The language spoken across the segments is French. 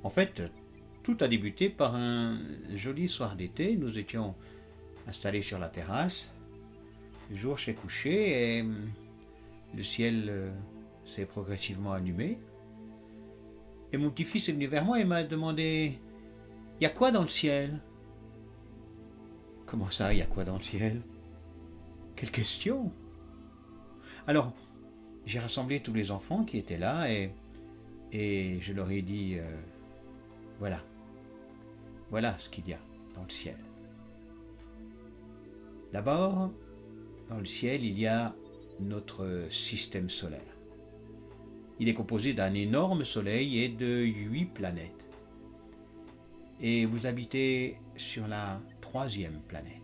En fait, tout a débuté par un joli soir d'été. Nous étions installés sur la terrasse. Le jour s'est couché et le ciel s'est progressivement allumé. Et mon petit-fils est venu vers moi et m'a demandé: "Y a quoi dans le ciel?" "Comment ça, y a quoi dans le ciel?" Quelle question! Alors, j'ai rassemblé tous les enfants qui étaient là et je leur ai dit voilà, voilà ce qu'il y a dans le ciel. D'abord, dans le ciel, il y a notre système solaire. Il est composé d'un énorme soleil et de 8 planètes. Et vous habitez sur la 3e planète.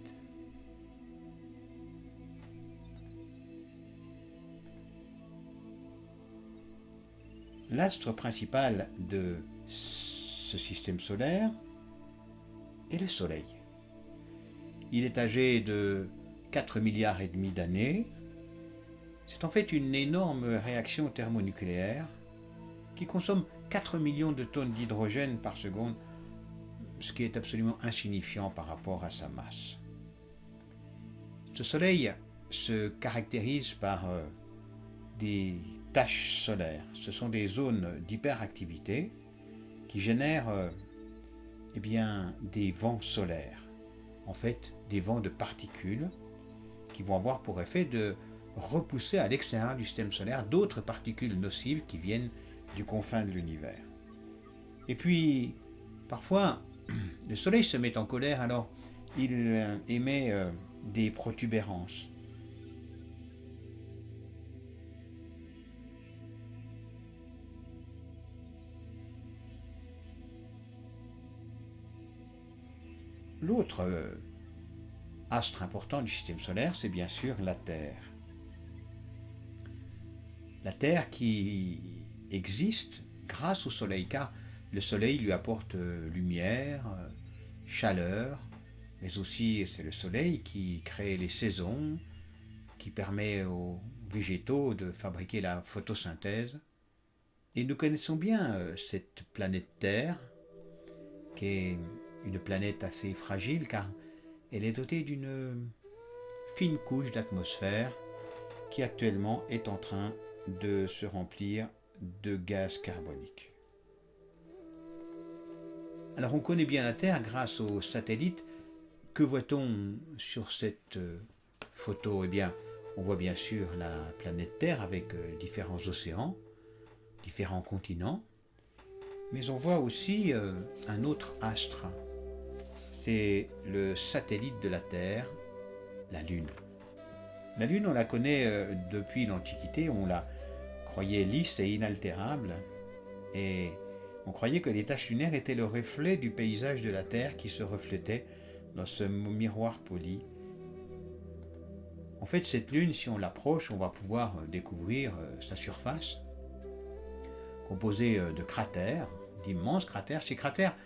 L'astre principal de ce système solaire est le Soleil. Il est âgé de 4 milliards et demi d'années. C'est en fait une énorme réaction thermonucléaire qui consomme 4 millions de tonnes d'hydrogène par seconde, ce qui est absolument insignifiant par rapport à sa masse. Ce Soleil se caractérise par des taches solaires. Ce sont des zones d'hyperactivité qui génèrent des vents solaires. En fait, des vents de particules qui vont avoir pour effet de repousser à l'extérieur du système solaire d'autres particules nocives qui viennent du confin de l'univers. Et puis, parfois, le Soleil se met en colère, alors il émet des protubérances. L'autre astre important du système solaire, c'est bien sûr la Terre. La Terre qui existe grâce au Soleil, car le Soleil lui apporte lumière, chaleur, mais aussi c'est le Soleil qui crée les saisons, qui permet aux végétaux de fabriquer la photosynthèse. Et nous connaissons bien cette planète Terre, qui est une planète assez fragile car elle est dotée d'une fine couche d'atmosphère qui actuellement est en train de se remplir de gaz carbonique. Alors on connaît bien la Terre grâce aux satellites. Que voit-on sur cette photo? Eh bien, on voit bien sûr la planète Terre avec différents océans, différents continents, mais on voit aussi un autre astre. C'est le satellite de la Terre, la Lune. La Lune, on la connaît depuis l'Antiquité, on la croyait lisse et inaltérable, et on croyait que les taches lunaires étaient le reflet du paysage de la Terre qui se reflétait dans ce miroir poli. En fait, cette Lune, si on l'approche, on va pouvoir découvrir sa surface, composée de cratères, d'immenses cratères. Ces cratères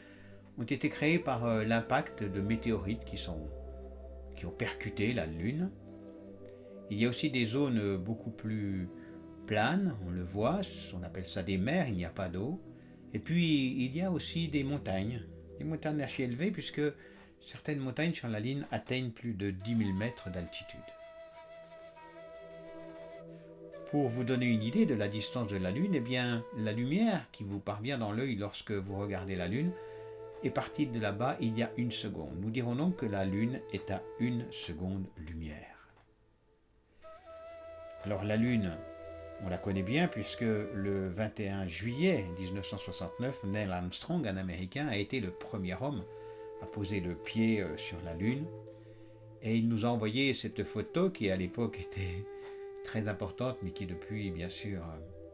ont été créés par l'impact de météorites qui ont percuté la Lune. Il y a aussi des zones beaucoup plus planes, on le voit, on appelle ça des mers, il n'y a pas d'eau. Et puis il y a aussi des montagnes assez élevées puisque certaines montagnes sur la Lune atteignent plus de 10 000 mètres d'altitude. Pour vous donner une idée de la distance de la Lune, eh bien, la lumière qui vous parvient dans l'œil lorsque vous regardez la Lune est partie de là-bas il y a 1 seconde. Nous dirons donc que la Lune est à 1 seconde lumière. Alors la Lune, on la connaît bien puisque le 21 juillet 1969, Neil Armstrong, un Américain, a été le premier homme à poser le pied sur la Lune. Et il nous a envoyé cette photo qui à l'époque était très importante, mais qui depuis, bien sûr,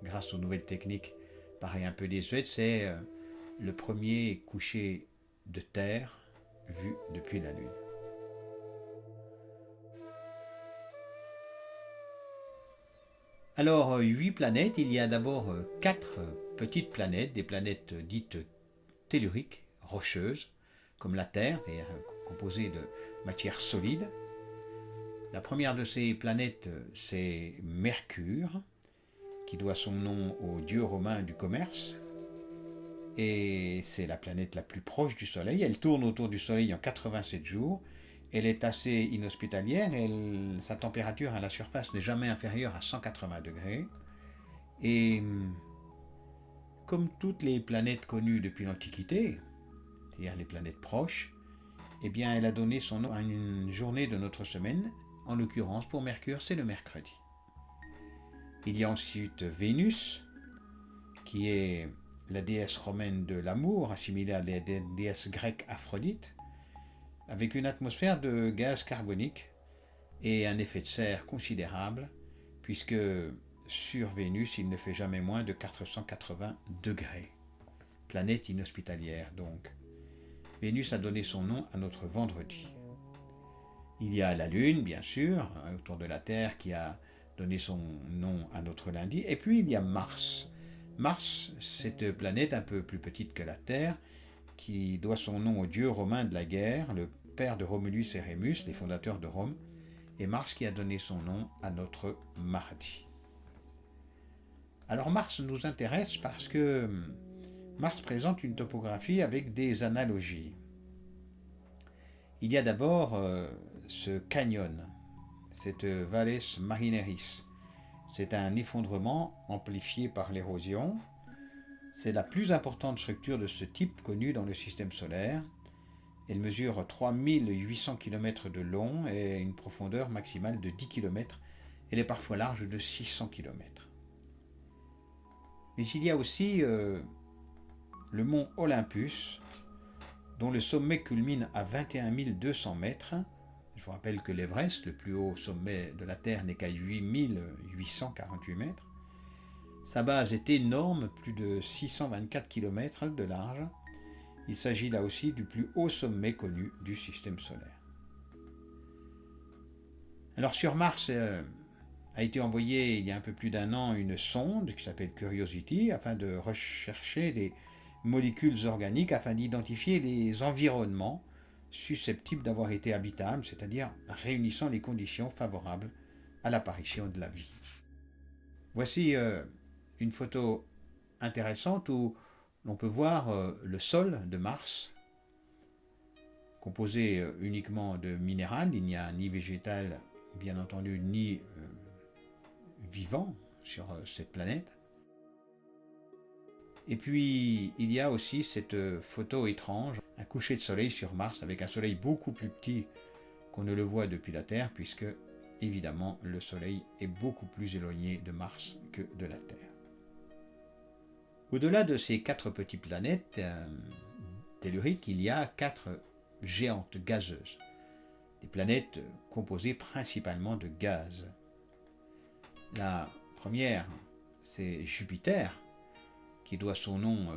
grâce aux nouvelles techniques, paraît un peu désuète. C'est le premier coucher de terre vu depuis la Lune. Alors, 8 planètes, il y a d'abord 4 petites planètes, des planètes dites telluriques, rocheuses, comme la Terre, c'est-à-dire composée de matière solide. La première de ces planètes, c'est Mercure, qui doit son nom au dieu romain du commerce. et c'est la planète la plus proche du Soleil. Elle tourne autour du Soleil en 87 jours. Elle est assez inhospitalière. Sa température à la surface n'est jamais inférieure à 180 degrés. Et comme toutes les planètes connues depuis l'Antiquité, c'est-à-dire les planètes proches, eh bien, elle a donné son nom à une journée de notre semaine. En l'occurrence, pour Mercure, c'est le mercredi. Il y a ensuite Vénus, qui est la déesse romaine de l'amour, assimilée à la déesse grecque Aphrodite, avec une atmosphère de gaz carbonique et un effet de serre considérable, puisque sur Vénus, il ne fait jamais moins de 480 degrés. Planète inhospitalière, donc. Vénus a donné son nom à notre vendredi. Il y a la Lune, bien sûr, autour de la Terre, qui a donné son nom à notre lundi. Et puis il y a Mars. Mars, cette planète un peu plus petite que la Terre, qui doit son nom au dieu romain de la guerre, le père de Romulus et Rémus, les fondateurs de Rome, et Mars qui a donné son nom à notre mardi. Alors Mars nous intéresse parce que Mars présente une topographie avec des analogies. Il y a d'abord ce canyon, cette Valles Marineris. C'est un effondrement amplifié par l'érosion. C'est la plus importante structure de ce type connue dans le système solaire. Elle mesure 3800 km de long et une profondeur maximale de 10 km. Elle est parfois large de 600 km. Mais il y a aussi le mont Olympus, dont le sommet culmine à 21 200 mètres. Je vous rappelle que l'Everest, le plus haut sommet de la Terre, n'est qu'à 8 848 mètres. Sa base est énorme, plus de 624 km de large. Il s'agit là aussi du plus haut sommet connu du système solaire. Alors sur Mars a été envoyée il y a un peu plus d'1 an une sonde qui s'appelle Curiosity afin de rechercher des molécules organiques, afin d'identifier les environnements susceptibles d'avoir été habitables, c'est-à-dire réunissant les conditions favorables à l'apparition de la vie. Voici une photo intéressante où l'on peut voir le sol de Mars, composé uniquement de minéral. Il n'y a ni végétal, bien entendu, ni vivant sur cette planète. Et puis, il y a aussi cette photo étrange, un coucher de soleil sur Mars avec un soleil beaucoup plus petit qu'on ne le voit depuis la Terre, puisque, évidemment, le soleil est beaucoup plus éloigné de Mars que de la Terre. Au-delà de ces 4 petites planètes telluriques, il y a 4 géantes gazeuses, des planètes composées principalement de gaz. La première, c'est Jupiter, qui doit son nom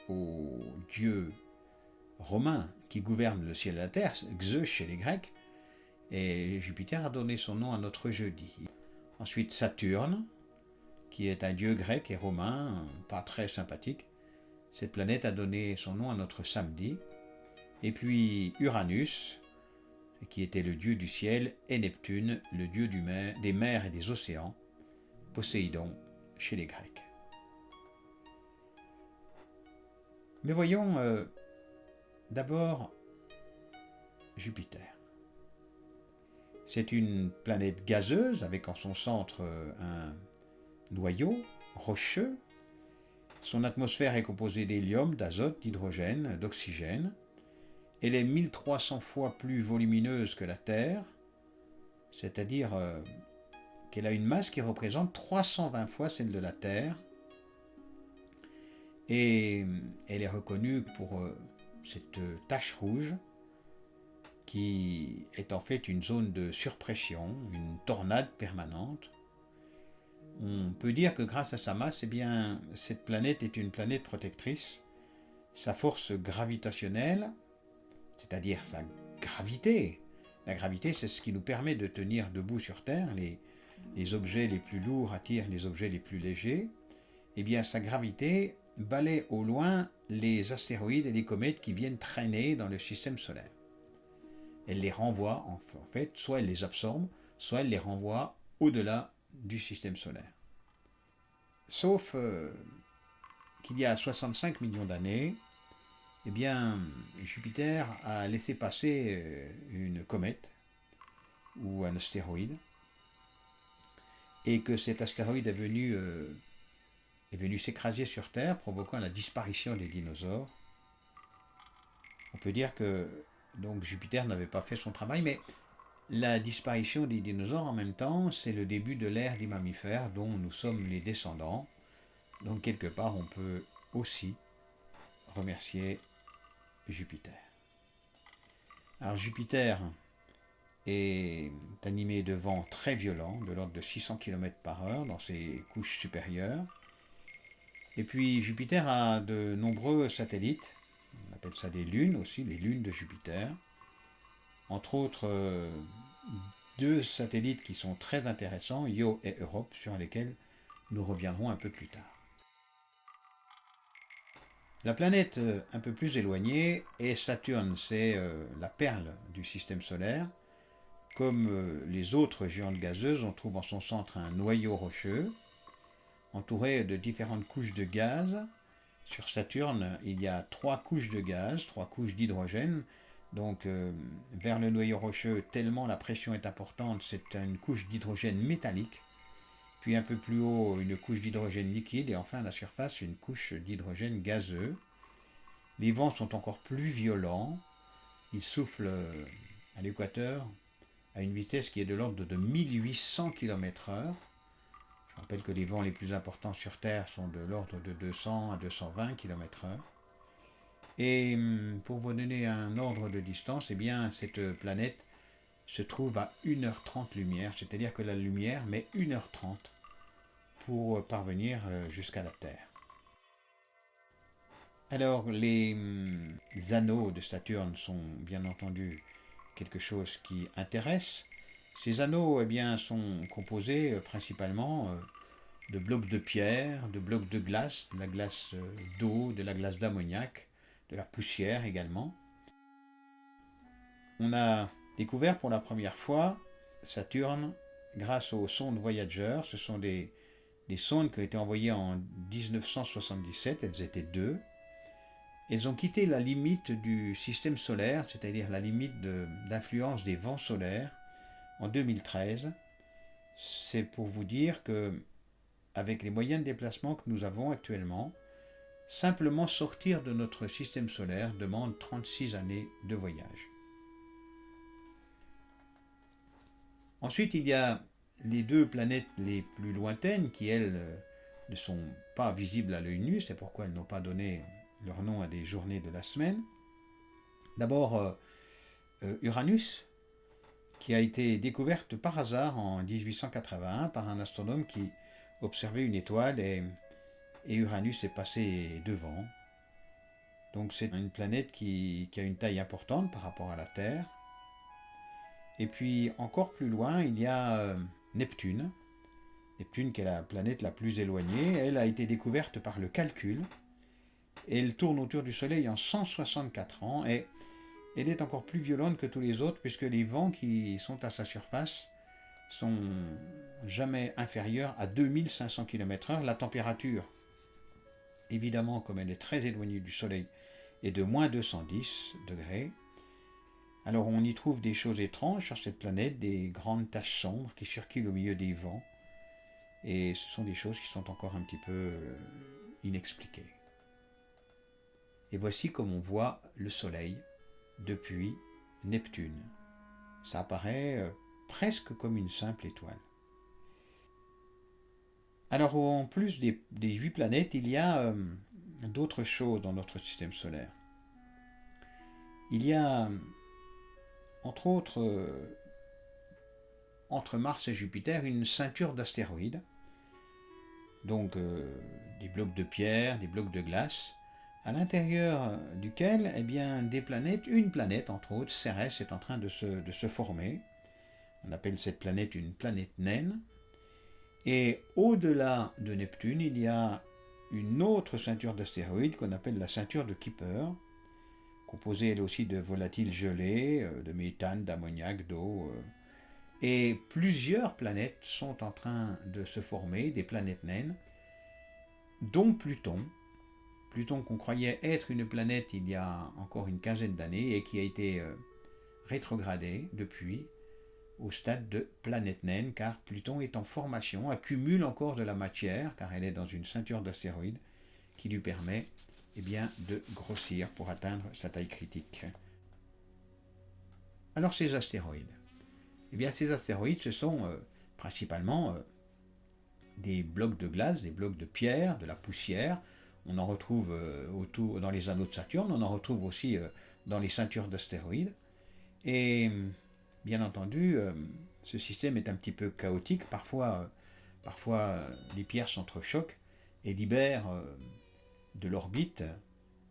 au dieu romain qui gouverne le ciel et la terre, Zeus chez les Grecs, et Jupiter a donné son nom à notre jeudi. Ensuite Saturne, qui est un dieu grec et romain, pas très sympathique. Cette planète a donné son nom à notre samedi. Et puis Uranus, qui était le dieu du ciel, et Neptune, le dieu des mers et des océans, Poséidon chez les Grecs. Mais voyons d'abord Jupiter. C'est une planète gazeuse avec en son centre un noyau rocheux. Son atmosphère est composée d'hélium, d'azote, d'hydrogène, d'oxygène. Elle est 1300 fois plus volumineuse que la Terre, c'est-à-dire qu'elle a une masse qui représente 320 fois celle de la Terre. Et elle est reconnue pour cette tache rouge qui est en fait une zone de surpression, une tornade permanente. On peut dire que grâce à sa masse, eh bien, cette planète est une planète protectrice. Sa force gravitationnelle, c'est-à-dire sa gravité. La gravité, c'est ce qui nous permet de tenir debout sur Terre. Les objets les plus lourds attirent les objets les plus légers. Eh bien, sa gravité balaie au loin les astéroïdes et les comètes qui viennent traîner dans le système solaire. Elle les renvoie, en fait, soit elle les absorbe, soit elle les renvoie au-delà du système solaire. Sauf qu'il y a 65 millions d'années, eh bien, Jupiter a laissé passer une comète ou un astéroïde, et que cet astéroïde est venu s'écraser sur Terre, provoquant la disparition des dinosaures. On peut dire que donc Jupiter n'avait pas fait son travail, mais la disparition des dinosaures en même temps, c'est le début de l'ère des mammifères dont nous sommes les descendants. Donc quelque part, on peut aussi remercier Jupiter. Alors Jupiter est animé de vents très violents, de l'ordre de 600 km/h dans ses couches supérieures. Et puis Jupiter a de nombreux satellites, on appelle ça des lunes aussi, les lunes de Jupiter. Entre autres, deux satellites qui sont très intéressants, Io et Europe, sur lesquels nous reviendrons un peu plus tard. La planète un peu plus éloignée est Saturne, c'est la perle du système solaire. Comme les autres géantes gazeuses, on trouve en son centre un noyau rocheux, entouré de différentes couches de gaz. Sur Saturne, il y a 3 couches de gaz, 3 couches d'hydrogène. Donc vers le noyau rocheux, tellement la pression est importante, c'est une couche d'hydrogène métallique. Puis un peu plus haut, une couche d'hydrogène liquide. Et enfin à la surface, une couche d'hydrogène gazeux. Les vents sont encore plus violents. Ils soufflent à l'équateur à une vitesse qui est de l'ordre de 1800 km/h. Je rappelle que les vents les plus importants sur Terre sont de l'ordre de 200 à 220 km/h. Et pour vous donner un ordre de distance, eh bien, cette planète se trouve à 1h30 lumière, c'est-à-dire que la lumière met 1h30 pour parvenir jusqu'à la Terre. Alors, les anneaux de Saturne sont bien entendu quelque chose qui intéresse. Ces anneaux eh bien, sont composés principalement de blocs de pierre, de blocs de glace, de la glace d'eau, de la glace d'ammoniac, de la poussière également. On a découvert pour la première fois Saturne grâce aux sondes Voyager. Ce sont des sondes qui ont été envoyées en 1977, elles étaient 2. Elles ont quitté la limite du système solaire, c'est-à-dire la limite d'influence des vents solaires, en 2013. C'est pour vous dire que, avec les moyens de déplacement que nous avons actuellement, simplement sortir de notre système solaire demande 36 années de voyage. Ensuite, il y a les 2 planètes les plus lointaines qui, elles, ne sont pas visibles à l'œil nu, c'est pourquoi elles n'ont pas donné leur nom à des journées de la semaine. D'abord, Uranus, qui a été découverte par hasard en 1881 par un astronome qui observait une étoile et Uranus est passé devant. Donc c'est une planète qui a une taille importante par rapport à la Terre. Et puis encore plus loin, il y a Neptune. Neptune qui est la planète la plus éloignée. Elle a été découverte par le calcul. Elle tourne autour du Soleil en 164 ans et elle est encore plus violente que tous les autres puisque les vents qui sont à sa surface sont jamais inférieurs à 2500 km/h. La température, évidemment, comme elle est très éloignée du Soleil, est de moins 210 degrés. Alors on y trouve des choses étranges sur cette planète, des grandes taches sombres qui circulent au milieu des vents. Et ce sont des choses qui sont encore un petit peu inexpliquées. Et voici comme on voit le Soleil depuis Neptune. Ça apparaît presque comme une simple étoile. Alors en plus des 8 planètes, il y a d'autres choses dans notre système solaire. Il y a, entre autres, entre Mars et Jupiter, une ceinture d'astéroïdes. Donc des blocs de pierre, des blocs de glace, à l'intérieur duquel, eh bien, des planètes, une planète entre autres, Cérès, est en train de se former. On appelle cette planète une planète naine. Et au-delà de Neptune, il y a une autre ceinture d'astéroïdes qu'on appelle la ceinture de Kuiper, composée elle aussi de volatiles gelés, de méthane, d'ammoniac, d'eau. Et plusieurs planètes sont en train de se former, des planètes naines, dont Pluton, Pluton qu'on croyait être une planète il y a encore une quinzaine d'années et qui a été rétrogradé depuis au stade de planète naine, car Pluton est en formation, accumule encore de la matière, car elle est dans une ceinture d'astéroïdes qui lui permet de grossir pour atteindre sa taille critique. Alors ces astéroïdes, ces astéroïdes, ce sont principalement des blocs de glace, des blocs de pierre, de la poussière. On en retrouve autour dans les anneaux de Saturne, on en retrouve aussi dans les ceintures d'astéroïdes. Et bien entendu, ce système est un petit peu chaotique. Parfois les pierres s'entrechoquent et libèrent de l'orbite,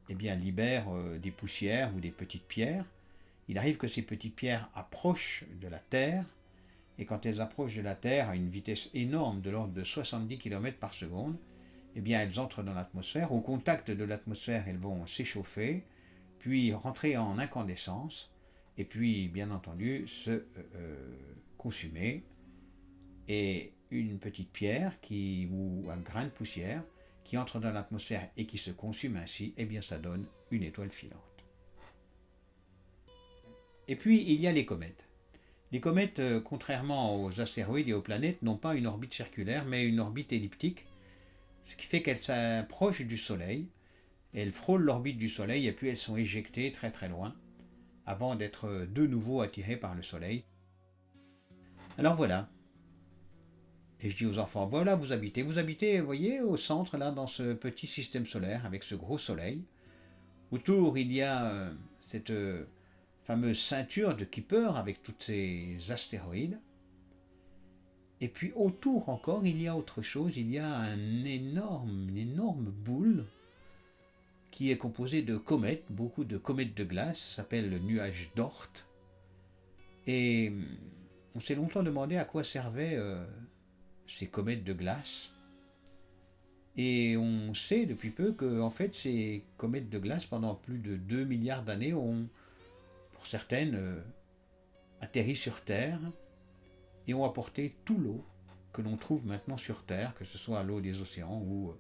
libèrent des poussières ou des petites pierres. Il arrive que ces petites pierres approchent de la Terre, et quand elles approchent de la Terre à une vitesse énorme de l'ordre de 70 km par seconde, elles entrent dans l'atmosphère. Au contact de l'atmosphère, elles vont s'échauffer, puis rentrer en incandescence, et puis, bien entendu, se consumer. Et une petite pierre ou un grain de poussière qui entre dans l'atmosphère et qui se consume ainsi, ça donne une étoile filante. Et puis, il y a les comètes. Les comètes, contrairement aux astéroïdes et aux planètes, n'ont pas une orbite circulaire, mais une orbite elliptique, ce qui fait qu'elles s'approchent du Soleil, elles frôlent l'orbite du Soleil, et puis elles sont éjectées très très loin, avant d'être de nouveau attirées par le Soleil. Alors voilà. Et je dis aux enfants, voilà, vous habitez, vous voyez, au centre, là, dans ce petit système solaire, avec ce gros Soleil. Autour, il y a cette fameuse ceinture de Kuiper avec tous ces astéroïdes. Et puis autour encore, il y a autre chose, il y a une énorme boule qui est composée de comètes, beaucoup de comètes de glace, ça s'appelle le nuage d'Oort. Et on s'est longtemps demandé à quoi servaient ces comètes de glace. Et on sait depuis peu que en fait, ces comètes de glace, pendant plus de 2 milliards d'années, ont, pour certaines, atterri sur Terre et ont apporté tout l'eau que l'on trouve maintenant sur Terre, que ce soit l'eau des océans ou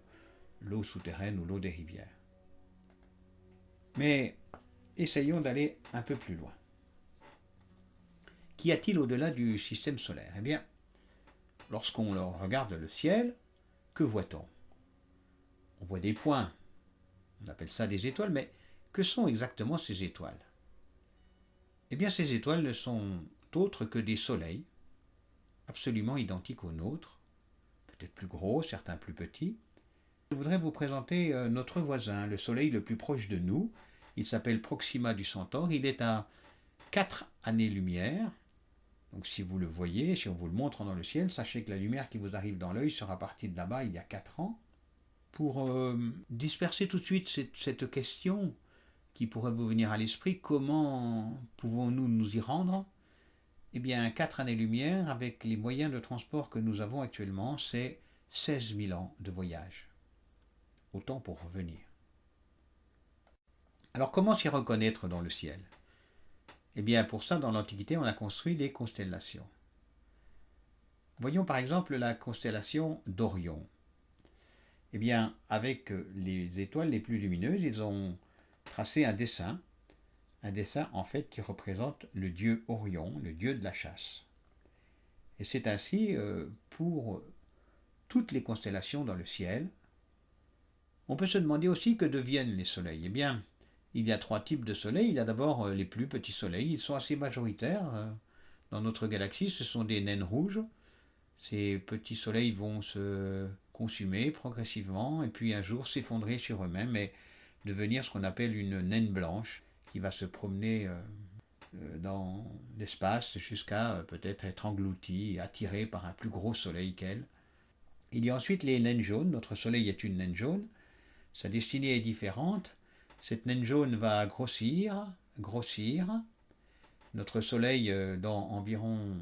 l'eau souterraine ou l'eau des rivières. Mais essayons d'aller un peu plus loin. Qu'y a-t-il au-delà du système solaire ? Lorsqu'on regarde le ciel, que voit-on ? On voit des points, on appelle ça des étoiles, mais que sont exactement ces étoiles ? Ces étoiles ne sont autres que des soleils, absolument identiques aux nôtres, peut-être plus gros, certains plus petits. Je voudrais vous présenter notre voisin, le soleil le plus proche de nous. Il s'appelle Proxima du Centaure, il est à 4 années-lumière. Donc si vous le voyez, si on vous le montre dans le ciel, sachez que la lumière qui vous arrive dans l'œil sera partie de là-bas il y a 4 ans. Pour disperser tout de suite cette question qui pourrait vous venir à l'esprit, comment pouvons-nous nous y rendre ? 4 années-lumière, avec les moyens de transport que nous avons actuellement, c'est 16 000 ans de voyage. Autant pour revenir. Alors comment s'y reconnaître dans le ciel ? Pour ça, dans l'Antiquité, on a construit des constellations. Voyons par exemple la constellation d'Orion. Avec les étoiles les plus lumineuses, ils ont tracé un dessin en fait qui représente le dieu Orion, le dieu de la chasse. Et c'est ainsi pour toutes les constellations dans le ciel. On peut se demander aussi que deviennent les soleils. Il y a 3 types de soleils. Il y a d'abord les plus petits soleils, ils sont assez majoritaires. Dans notre galaxie, ce sont des naines rouges. Ces petits soleils vont se consumer progressivement et puis un jour s'effondrer sur eux-mêmes et devenir ce qu'on appelle une naine blanche qui va se promener dans l'espace jusqu'à peut-être être engloutie et attirée par un plus gros soleil qu'elle. Il y a ensuite les naines jaunes. Notre soleil est une naine jaune. Sa destinée est différente. Cette naine jaune va grossir. Notre soleil, dans environ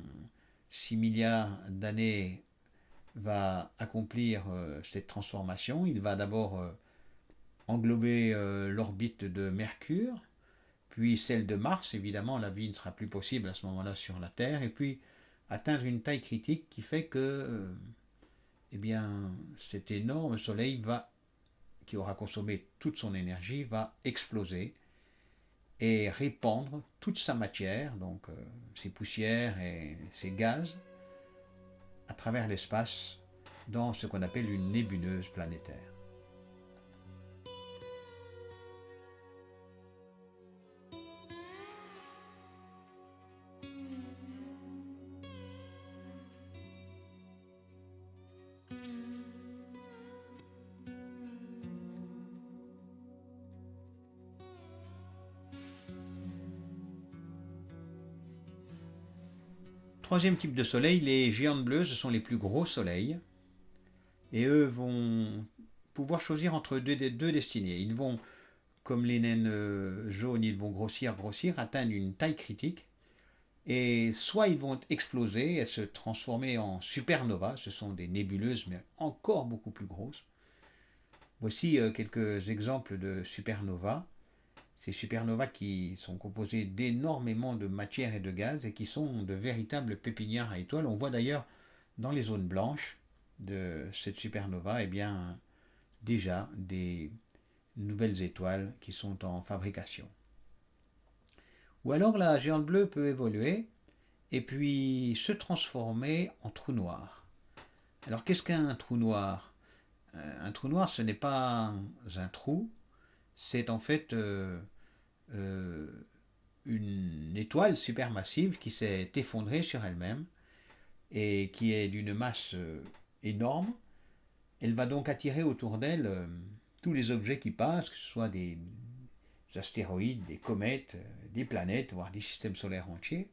6 milliards d'années, va accomplir cette transformation. Il va d'abord englober l'orbite de Mercure, puis celle de Mars. Évidemment, la vie ne sera plus possible à ce moment-là sur la Terre, et puis atteindre une taille critique qui fait que cet énorme soleil va qui aura consommé toute son énergie, va exploser et répandre toute sa matière, donc ses poussières et ses gaz, à travers l'espace dans ce qu'on appelle une nébuleuse planétaire. Troisième type de soleil, les géantes bleues, ce sont les plus gros soleils. Et eux vont pouvoir choisir entre deux destinées. Ils vont, comme les naines jaunes, ils vont grossir, atteindre une taille critique. Et soit ils vont exploser et se transformer en supernovas, ce sont des nébuleuses mais encore beaucoup plus grosses. Voici quelques exemples de supernovas. Ces supernovas qui sont composées d'énormément de matière et de gaz et qui sont de véritables pépinières à étoiles. On voit d'ailleurs dans les zones blanches de cette supernova, eh bien, déjà des nouvelles étoiles qui sont en fabrication. Ou alors la géante bleue peut évoluer et puis se transformer en trou noir. Alors qu'est-ce qu'un trou noir? Un trou noir, ce n'est pas un trou, c'est en fait une étoile supermassive qui s'est effondrée sur elle-même et qui est d'une masse énorme. Elle va donc attirer autour d'elle tous les objets qui passent, que ce soit des astéroïdes, des comètes, des planètes, voire des systèmes solaires entiers,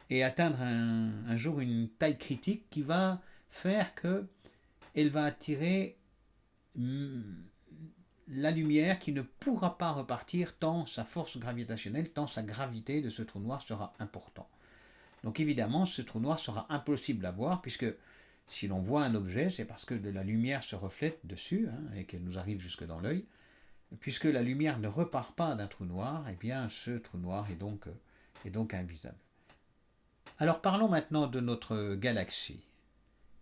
et atteindre un jour une taille critique qui va faire qu'elle va attirer la lumière qui ne pourra pas repartir tant sa force gravitationnelle, tant sa gravité de ce trou noir sera important. Donc évidemment, ce trou noir sera impossible à voir puisque si l'on voit un objet, c'est parce que de la lumière se reflète dessus et qu'elle nous arrive jusque dans l'œil. Puisque la lumière ne repart pas d'un trou noir, eh bien ce trou noir est donc invisible. Alors parlons maintenant de notre galaxie,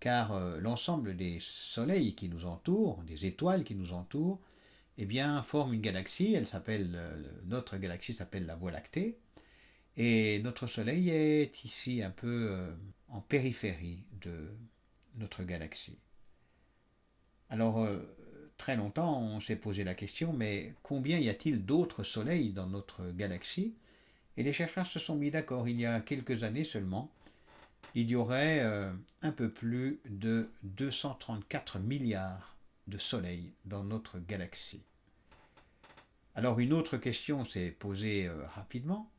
car l'ensemble des soleils qui nous entourent, des étoiles qui nous entourent, eh bien forment une galaxie. Notre galaxie s'appelle la Voie lactée, et notre Soleil est ici un peu en périphérie de notre galaxie. Alors, très longtemps, on s'est posé la question, mais combien y a-t-il d'autres soleils dans notre galaxie? Et les chercheurs se sont mis d'accord, il y a quelques années seulement, il y aurait un peu plus de 234 milliards de soleils dans notre galaxie. Alors, une autre question s'est posée rapidement,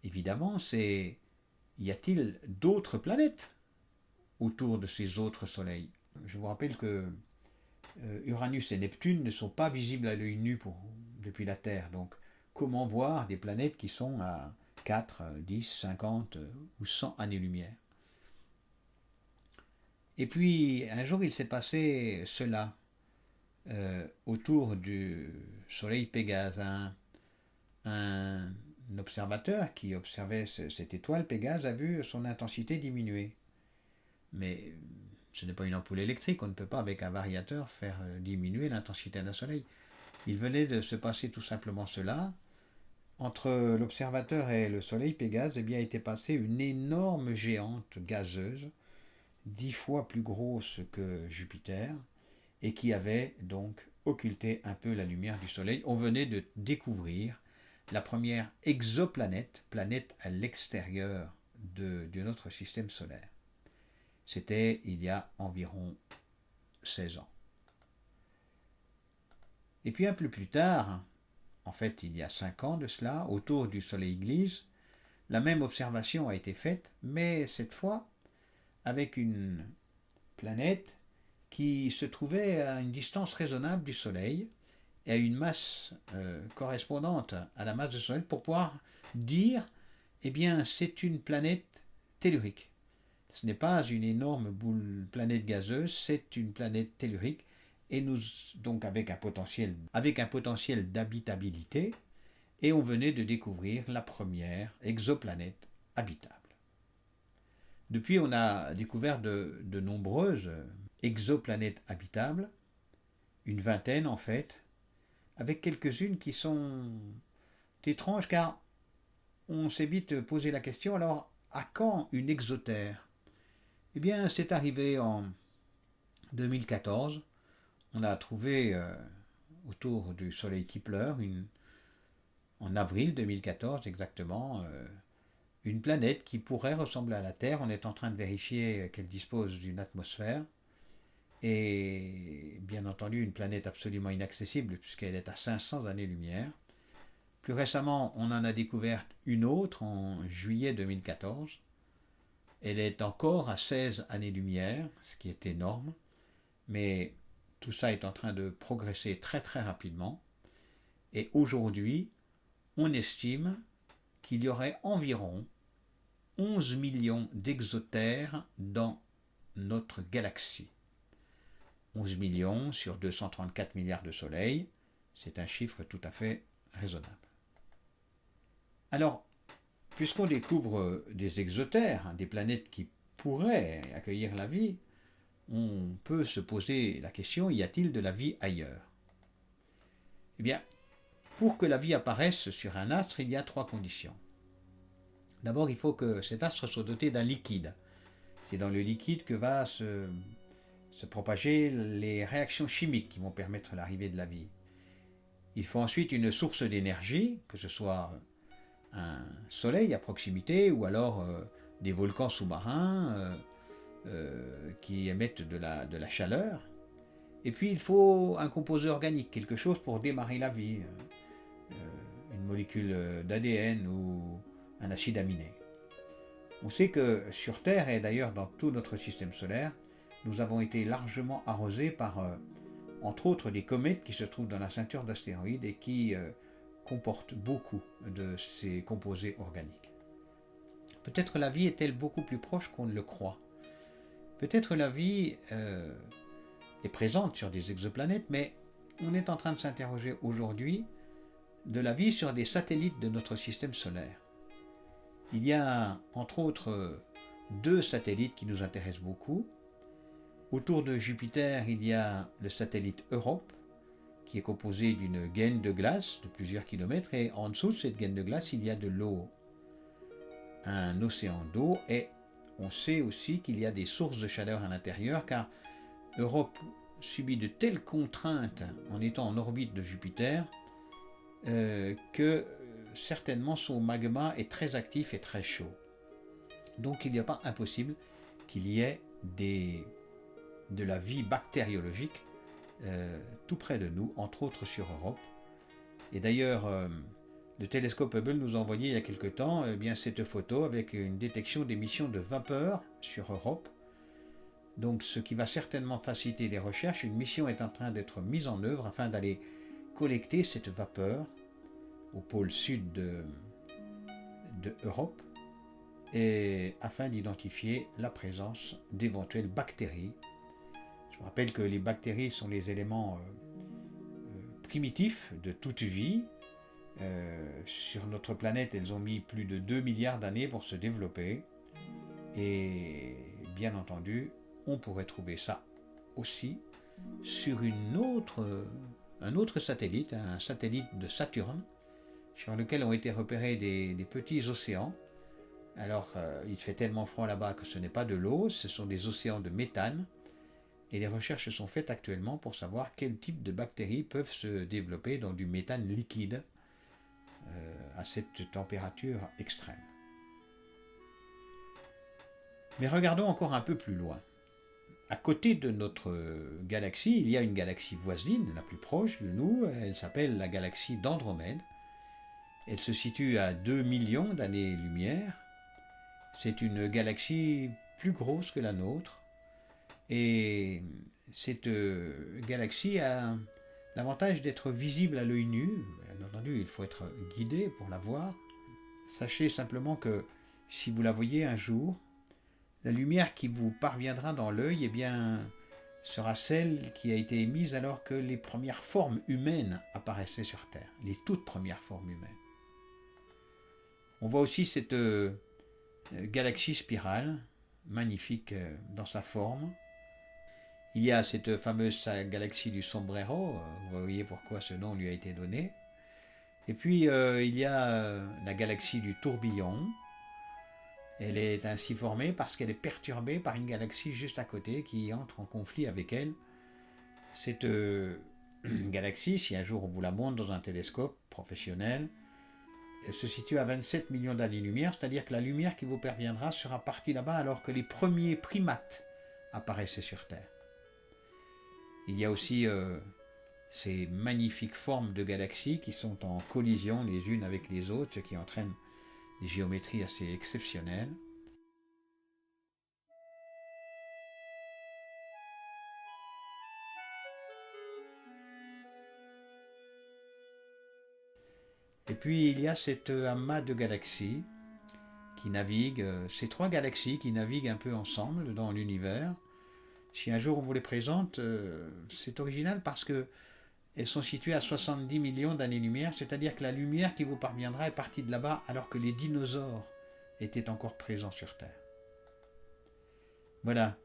évidemment, c'est y a-t-il d'autres planètes autour de ces autres soleils? Je vous rappelle que Uranus et Neptune ne sont pas visibles à l'œil nu depuis la Terre. Donc, comment voir des planètes qui sont à 4, 10, 50 ou 100 années-lumière? Et puis, un jour, il s'est passé cela autour du soleil Pégase. Un observateur qui observait cette étoile Pégase a vu son intensité diminuer. Mais ce n'est pas une ampoule électrique, on ne peut pas avec un variateur faire diminuer l'intensité d'un soleil. Il venait de se passer tout simplement cela. Entre l'observateur et le soleil Pégase, eh bien, était passée une énorme géante gazeuse, 10 fois plus grosse que Jupiter, et qui avait donc occulté un peu la lumière du soleil. On venait de découvrir la première exoplanète, planète à l'extérieur de notre système solaire. C'était il y a environ 16 ans. Et puis un peu plus tard, en fait il y a 5 ans de cela, autour du soleil Gliese, la même observation a été faite, mais cette fois avec une planète qui se trouvait à une distance raisonnable du soleil et à une masse correspondante à la masse du soleil pour pouvoir dire, eh bien c'est une planète tellurique. Ce n'est pas une énorme planète gazeuse, c'est une planète tellurique, et nous donc avec un potentiel d'habitabilité, et on venait de découvrir la première exoplanète habitable. Depuis, on a découvert de nombreuses exoplanètes habitables, une vingtaine en fait, avec quelques-unes qui sont étranges, car on s'est vite posé la question, alors à quand une exotère? Eh bien, c'est arrivé en 2014. On a trouvé autour du soleil Kepler, en avril 2014 exactement, une planète qui pourrait ressembler à la Terre. On est en train de vérifier qu'elle dispose d'une atmosphère. Et bien entendu, une planète absolument inaccessible puisqu'elle est à 500 années-lumière. Plus récemment, on en a découvert une autre en juillet 2014. Elle est encore à 16 années-lumière, ce qui est énorme. Mais tout ça est en train de progresser très très rapidement. Et aujourd'hui, on estime qu'il y aurait environ 11 millions d'exotères dans notre galaxie. 11 millions sur 234 milliards de soleils, c'est un chiffre tout à fait raisonnable. Alors, puisqu'on découvre des exotères, des planètes qui pourraient accueillir la vie, on peut se poser la question, y a-t-il de la vie ailleurs? Eh bien, pour que la vie apparaisse sur un astre, il y a 3 conditions. D'abord, il faut que cet astre soit doté d'un liquide. C'est dans le liquide que va se propager les réactions chimiques qui vont permettre l'arrivée de la vie. Il faut ensuite une source d'énergie, que ce soit un soleil à proximité ou alors des volcans sous-marins qui émettent de la chaleur. Et puis il faut un composé organique, quelque chose pour démarrer la vie, une molécule d'ADN ou un acide aminé. On sait que sur Terre et d'ailleurs dans tout notre système solaire, nous avons été largement arrosés par, entre autres, des comètes qui se trouvent dans la ceinture d'astéroïdes et qui comportent beaucoup de ces composés organiques. Peut-être la vie est-elle beaucoup plus proche qu'on ne le croit. Peut-être la vie est présente sur des exoplanètes, mais on est en train de s'interroger aujourd'hui de la vie sur des satellites de notre système solaire. Il y a entre autres 2 satellites qui nous intéressent beaucoup. Autour de Jupiter, il y a le satellite Europe, qui est composé d'une gaine de glace de plusieurs kilomètres, et en dessous de cette gaine de glace, il y a de l'eau, un océan d'eau, et on sait aussi qu'il y a des sources de chaleur à l'intérieur, car Europe subit de telles contraintes en étant en orbite de Jupiter que certainement son magma est très actif et très chaud. Donc il n'est pas impossible qu'il y ait de la vie bactériologique tout près de nous, entre autres sur Europe. Et d'ailleurs, le télescope Hubble nous a envoyé il y a quelque temps cette photo avec une détection d'émissions de vapeur sur Europe. Donc ce qui va certainement faciliter les recherches. Une mission est en train d'être mise en œuvre afin d'aller collecter cette vapeur au pôle sud de Europe et afin d'identifier la présence d'éventuelles bactéries. Je vous rappelle que les bactéries sont les éléments primitifs de toute vie. Sur notre planète, elles ont mis plus de 2 milliards d'années pour se développer. Et bien entendu, on pourrait trouver ça aussi sur un autre satellite, un satellite de Saturne, sur lequel ont été repérés des petits océans. Alors, il fait tellement froid là-bas que ce n'est pas de l'eau, ce sont des océans de méthane. Et les recherches sont faites actuellement pour savoir quel type de bactéries peuvent se développer dans du méthane liquide à cette température extrême. Mais regardons encore un peu plus loin. À côté de notre galaxie, il y a une galaxie voisine, la plus proche de nous. Elle s'appelle la galaxie d'Andromède. Elle se situe à 2 millions d'années-lumière. C'est une galaxie plus grosse que la nôtre. Et cette galaxie a l'avantage d'être visible à l'œil nu. Bien entendu, il faut être guidé pour la voir. Sachez simplement que si vous la voyez un jour, la lumière qui vous parviendra dans l'œil sera celle qui a été émise alors que les premières formes humaines apparaissaient sur Terre, les toutes premières formes humaines. On voit aussi cette galaxie spirale, magnifique dans sa forme. Il y a cette fameuse galaxie du Sombrero, vous voyez pourquoi ce nom lui a été donné. Et puis il y a la galaxie du Tourbillon. Elle est ainsi formée parce qu'elle est perturbée par une galaxie juste à côté qui entre en conflit avec elle. Cette galaxie, si un jour on vous la montre dans un télescope professionnel, elle se situe à 27 millions d'années-lumière, c'est-à-dire que la lumière qui vous parviendra sera partie là-bas alors que les premiers primates apparaissaient sur Terre. Il y a aussi ces magnifiques formes de galaxies qui sont en collision les unes avec les autres, ce qui entraîne des géométries assez exceptionnelles. Et puis il y a cet amas de galaxies qui naviguent, ces trois galaxies qui naviguent un peu ensemble dans l'univers. Si un jour on vous les présente, c'est original parce que elles sont situées à 70 millions d'années-lumière, c'est-à-dire que la lumière qui vous parviendra est partie de là-bas alors que les dinosaures étaient encore présents sur Terre. Voilà.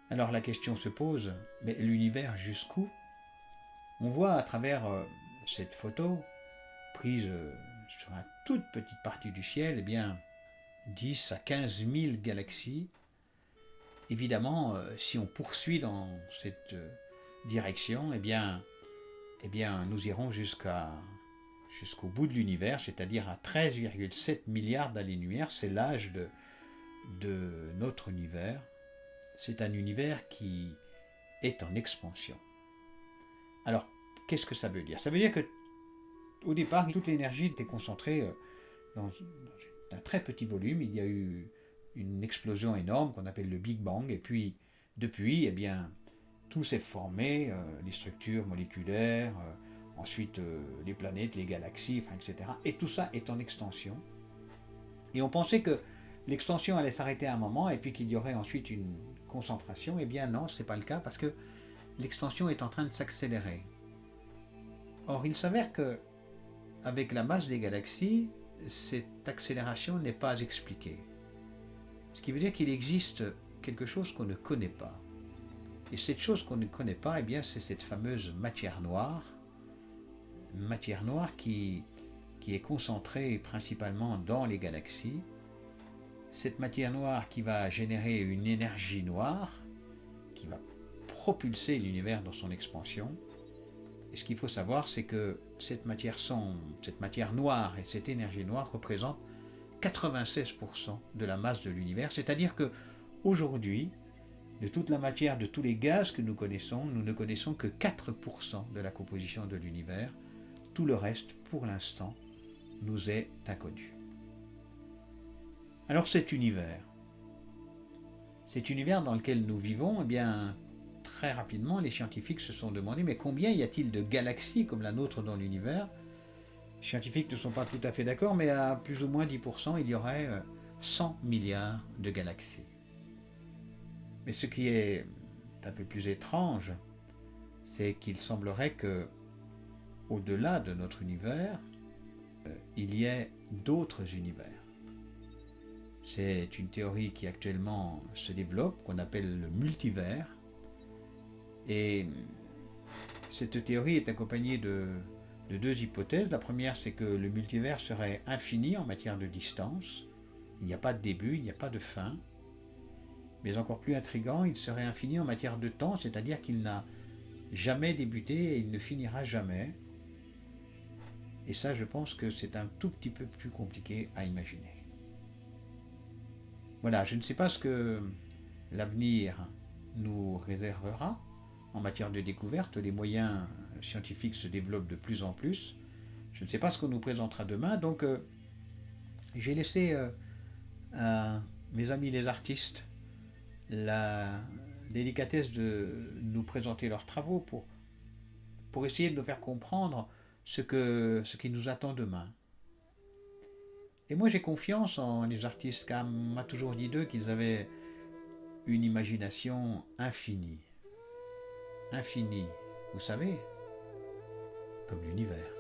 Alors la question se pose, mais l'univers jusqu'où? On voit à travers cette photo, prise sur une toute petite partie du ciel, eh bien 10 à 15 000 galaxies. Évidemment, si on poursuit dans cette direction, eh bien, nous irons jusqu'au bout de l'univers, c'est-à-dire à 13,7 milliards d'années-lumière. C'est l'âge de notre univers. C'est un univers qui est en expansion. Alors, qu'est-ce que ça veut dire? Ça veut dire que au départ, toute l'énergie était concentrée dans un très petit volume. Il y a eu une explosion énorme qu'on appelle le Big Bang, et puis depuis, eh bien, tout s'est formé, les structures moléculaires, ensuite les planètes, les galaxies, enfin, etc. Et tout ça est en extension. Et on pensait que l'extension allait s'arrêter à un moment et puis qu'il y aurait ensuite une concentration. Eh bien non, ce n'est pas le cas parce que l'extension est en train de s'accélérer. Or, il s'avère que avec la masse des galaxies, cette accélération n'est pas expliquée. Ce qui veut dire qu'il existe quelque chose qu'on ne connaît pas. Et cette chose qu'on ne connaît pas, eh bien, c'est cette fameuse matière noire qui est concentrée principalement dans les galaxies. Cette matière noire qui va générer une énergie noire, qui va propulser l'univers dans son expansion. Et ce qu'il faut savoir, c'est que cette matière noire et cette énergie noire représentent 96% de la masse de l'univers, c'est-à-dire que aujourd'hui, de toute la matière, de tous les gaz que nous ne connaissons que 4% de la composition de l'univers. Tout le reste, pour l'instant, nous est inconnu. Alors cet univers dans lequel nous vivons, eh bien, très rapidement, les scientifiques se sont demandé, mais combien y a-t-il de galaxies comme la nôtre dans l'univers? Les scientifiques ne sont pas tout à fait d'accord, mais à plus ou moins 10%, il y aurait 100 milliards de galaxies. Mais ce qui est un peu plus étrange, c'est qu'il semblerait que, au-delà de notre univers, il y ait d'autres univers. C'est une théorie qui actuellement se développe, qu'on appelle le multivers. Et cette théorie est accompagnée de deux hypothèses. La première, c'est que le multivers serait infini en matière de distance. Il n'y a pas de début, il n'y a pas de fin. Mais encore plus intriguant, il serait infini en matière de temps, c'est-à-dire qu'il n'a jamais débuté et il ne finira jamais. Et ça, je pense que c'est un tout petit peu plus compliqué à imaginer. Voilà, je ne sais pas ce que l'avenir nous réservera en matière de découverte. Les moyens scientifiques se développent de plus en plus. Je ne sais pas ce qu'on nous présentera demain, donc j'ai laissé à mes amis les artistes la délicatesse de nous présenter leurs travaux pour essayer de nous faire comprendre ce qui nous attend demain. Et moi j'ai confiance en les artistes, car on m'a toujours dit d'eux qu'ils avaient une imagination infinie. Infinie, vous savez, comme l'univers.